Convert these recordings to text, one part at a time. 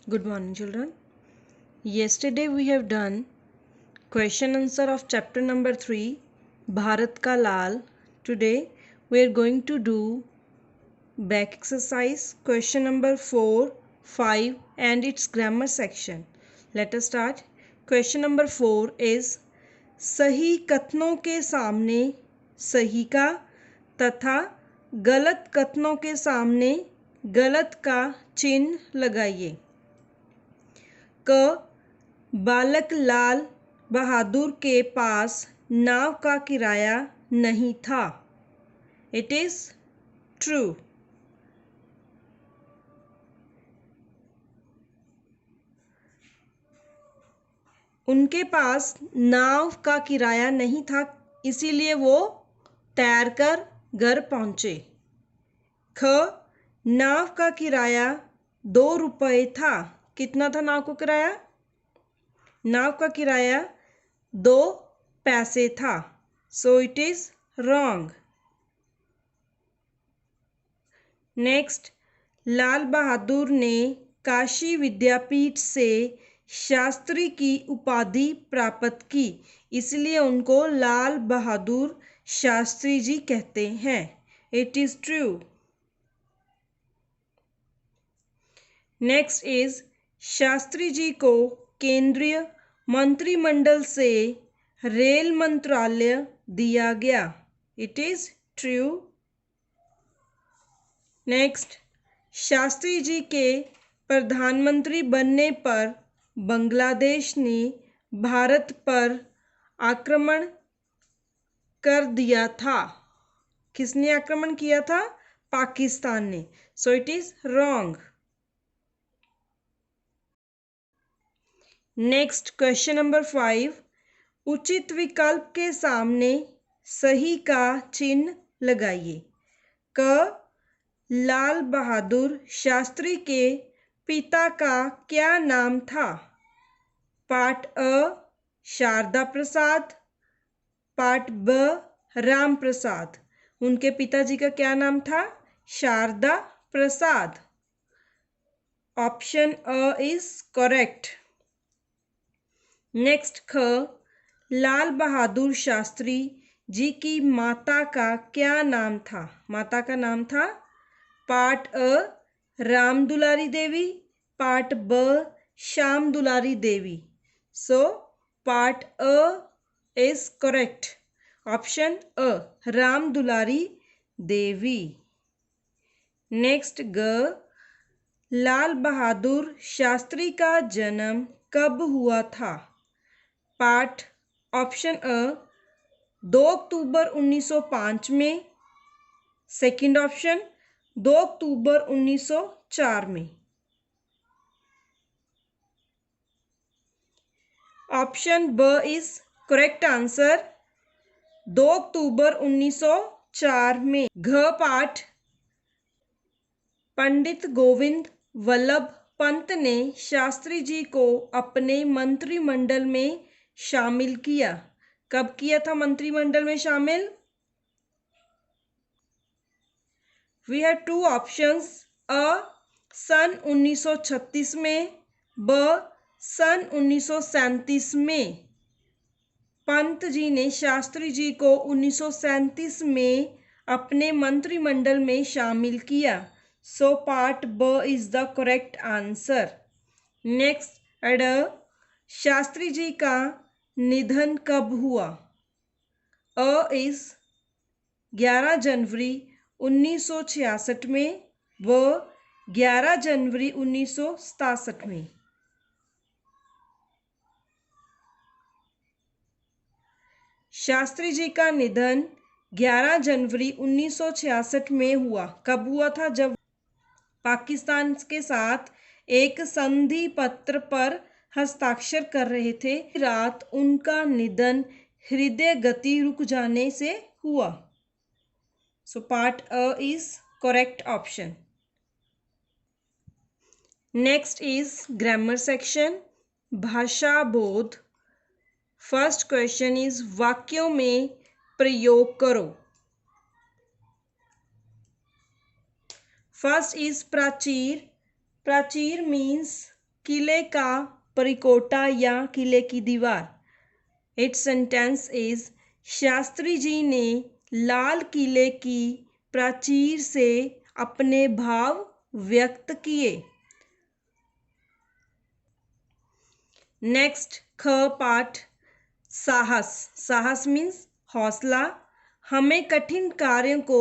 Good morning, children. Yesterday we have done question answer of chapter number 3, Bharat Ka Lal. Today we are going to do back exercise question number 4, 5 and its grammar section. Let us start. Question number 4 is सही कथनों के सामने सही का तथा गलत कथनों के सामने गलत का चिन्ह लगाइए। क बालक लाल बहादुर के पास नाव का किराया नहीं था। It is true. उनके पास नाव का किराया नहीं था, इसीलिए वो तैर कर घर पहुंचे। ख नाव का किराया 2 रुपये था। कितना था नाव का किराया? नाव का किराया 2 पैसे था। So it is wrong. Next, Lal Bahadur ने काशी विद्यापीठ से शास्त्री की उपाधि प्राप्त की, इसलिए उनको लाल बहादुर शास्त्री जी कहते हैं। It is true. Next is Shastri ji को केंद्रीय मंत्रिमंडल से रेल मंत्रालय दिया गया। It is true. Next, Shastri ji के प्रधानमंत्री बनने पर बांग्लादेश ने भारत पर आक्रमण कर दिया था। किसने आक्रमण किया था? पाकिस्तान ने। सो it is wrong. Next, question number 5, उचित विकल्प के सामने सही का चिन्ह लगाइए। क लाल बहादुर शास्त्री के पिता का क्या नाम था? पार्ट अ शारदा प्रसाद, पार्ट ब राम प्रसाद। उनके पिताजी का क्या नाम था? शारदा प्रसाद। ऑप्शन अ इज करेक्ट। नेक्स्ट, ख लाल बहादुर शास्त्री जी की माता का क्या नाम था? माता का नाम था पार्ट अ राम दुलारी देवी, पार्ट ब श्याम दुलारी देवी। सो पार्ट अ इज करेक्ट। ऑप्शन अ राम दुलारी देवी। नेक्स्ट, ग लाल बहादुर शास्त्री का जन्म कब हुआ था? पार्ट ऑप्शन अ 2 अक्टूबर 1905 में, सेकंड ऑप्शन 2 अक्टूबर 1904 में। ऑप्शन ब इज करेक्ट आंसर, 2 अक्टूबर 1904 में। घ पाठ पंडित गोविंद वल्लभ पंत ने शास्त्री जी को अपने मंत्रिमंडल में शामिल किया। कब किया था मंत्रिमंडल में शामिल? वी हैव 2 ऑप्शंस, अ सन 1936 में, ब सन 1937 में। पंत जी ने शास्त्री जी को 1937 में अपने मंत्रिमंडल में शामिल किया। सो पार्ट ब is the correct answer. Next, एड शास्त्री जी का निधन कब हुआ? अ इज 11 जनवरी 1966 में, व 11 जनवरी 1967 में। शास्त्री जी का निधन 11 जनवरी 1966 में हुआ। कब हुआ था? जब पाकिस्तान के साथ एक संधि पत्र पर हस्ताक्षर कर रहे थे। रात उनका निधन हृदय गति रुक जाने से हुआ। सो पार्ट अ is correct option. Next is grammar section, भाषा बोध। फर्स्ट क्वेश्चन इज वाक्यों में प्रयोग करो। फर्स्ट इज प्राचीर। प्राचीर मीन्स किले का परिकोटा या किले की दीवार। इट्स सेंटेंस इज शास्त्री जी ने लाल किले की प्राचीर से अपने भाव व्यक्त किए। नेक्स्ट ख पाठ साहस। साहस मीन्स हौसला। हमें कठिन कार्यों को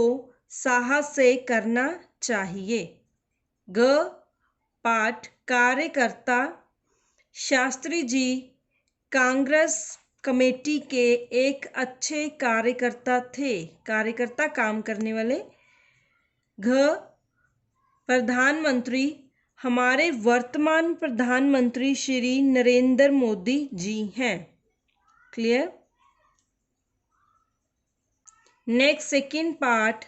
साहस से करना चाहिए। ग पाठ कार्यकर्ता। शास्त्री जी कांग्रेस कमेटी के एक अच्छे कार्यकर्ता थे। कार्यकर्ता काम करने वाले। घ प्रधानमंत्री। हमारे वर्तमान प्रधानमंत्री श्री नरेंद्र मोदी जी हैं। क्लियर। नेक्स्ट सेकंड पार्ट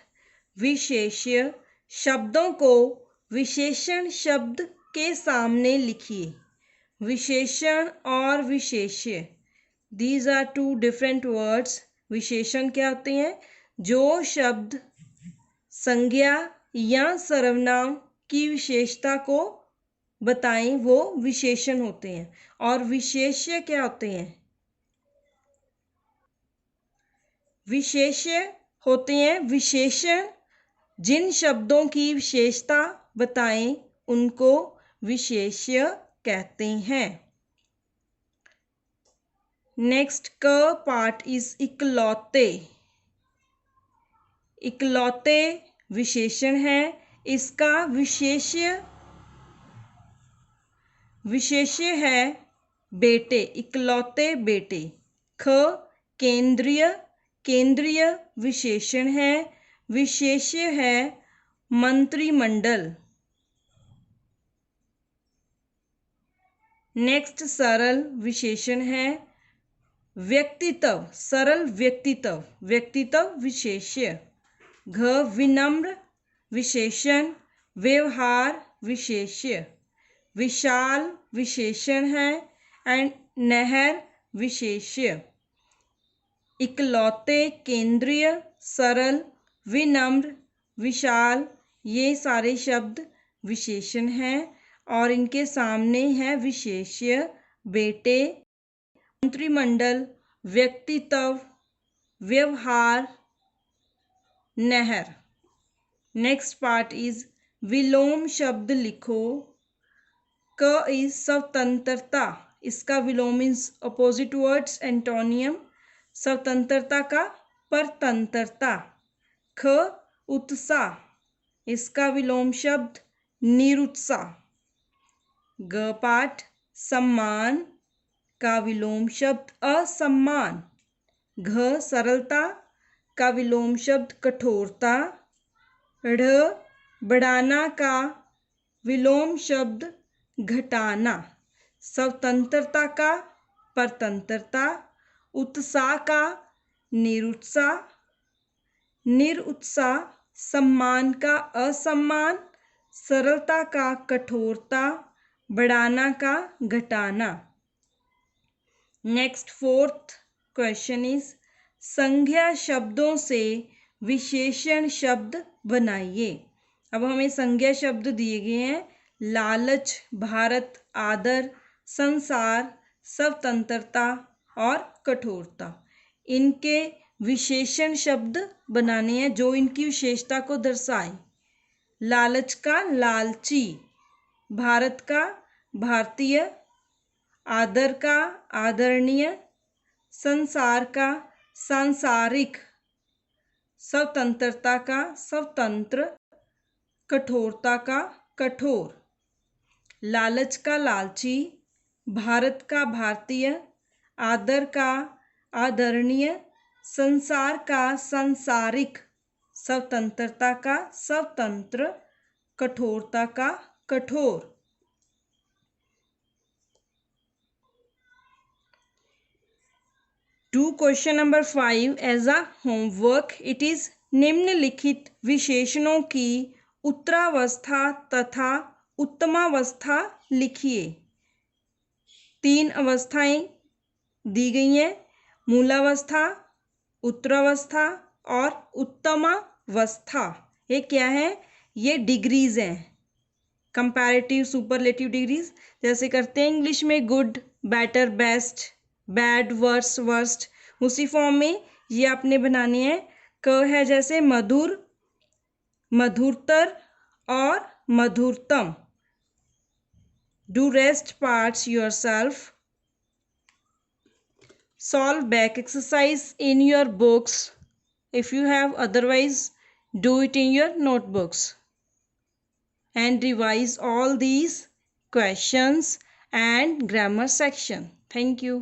विशेष्य। शब्दों को विशेषण शब्द के सामने लिखिए। विशेषण और विशेष्य, these are two different words. विशेषण क्या होते हैं? जो शब्द संज्ञा या सर्वनाम की विशेषता को बताएं वो विशेषण होते हैं। और विशेष्य क्या होते हैं? विशेष्य होते हैं विशेषण जिन शब्दों की विशेषता बताएं उनको विशेष्य कहते हैं। नेक्स्ट क पार्ट इज इकलौते। इकलौते विशेषण है। इसका विशेष्य है बेटे। इकलौते बेटे। ख केंद्रीय। केंद्रीय विशेषण है। विशेष्य है मंत्रिमंडल। नेक्स्ट सरल विशेषण है व्यक्तित्व। सरल व्यक्तित्व। व्यक्तित्व विशेष्य। घ विनम्र विशेषण। व्यवहार विशेष्य। विशाल विशेषण है एंड नहर विशेष्य। इकलौते, केंद्रीय, सरल, विनम्र, विशाल ये सारे शब्द विशेषण हैं और इनके सामने है विशेष्य बेटे, मंत्रिमंडल, व्यक्तित्व, व्यवहार, नहर। नेक्स्ट पार्ट इज विलोम शब्द लिखो। क इज स्वतंत्रता। इसका विलोम इज अपोजिट वर्ड्स एंटोनियम। स्वतंत्रता का परतंत्रता। ख उत्साह। इसका विलोम शब्द निरुत्साह। ग पाठ सम्मान का विलोम शब्द असम्मान। घ सरलता का विलोम शब्द कठोरता। ढ़ बढ़ाना का विलोम शब्द घटाना। स्वतंत्रता का परतंत्रता। उत्साह का निरुत्साह। निरुत्साह। सम्मान का असम्मान। सरलता का कठोरता। बढ़ाना का घटाना। नेक्स्ट फोर्थ क्वेश्चन इज संज्ञा शब्दों से विशेषण शब्द बनाइए। अब हमें संज्ञा शब्द दिए गए हैं लालच, भारत, आदर, संसार, स्वतंत्रता और कठोरता। इनके विशेषण शब्द बनाने हैं जो इनकी विशेषता को दर्शाए। लालच का लालची। भारत का भारतीय। आदर का आदरणीय। संसार का सांसारिक। स्वतंत्रता का स्वतंत्र। कठोरता का कठोर। लालच का लालची। भारत का भारतीय। आदर का आदरणीय। संसार का सांसारिक। स्वतंत्रता का स्वतंत्र। कठोरता का कठोर। Do question number 5 as a homework. It is निम्नलिखित विशेषणों की उत्तरावस्था तथा उत्तमावस्था लिखिए। 3 अवस्थाएं दी गई हैं, मूलावस्था, उत्तरावस्था और उत्तमावस्था। ये क्या है? ये डिग्रीज हैं कंपैरेटिव सुपरलेटिव डिग्रीज जैसे करते हैं इंग्लिश में good better best bad worse worst, उसी फॉर्म में ये आपने बनाने हैं। क है जैसे मधुर, मधुरतर और मधुरतम। Do rest parts yourself. Solve back exercise in your books. If you have, otherwise do it in your notebooks. And revise all these questions and grammar section. Thank you.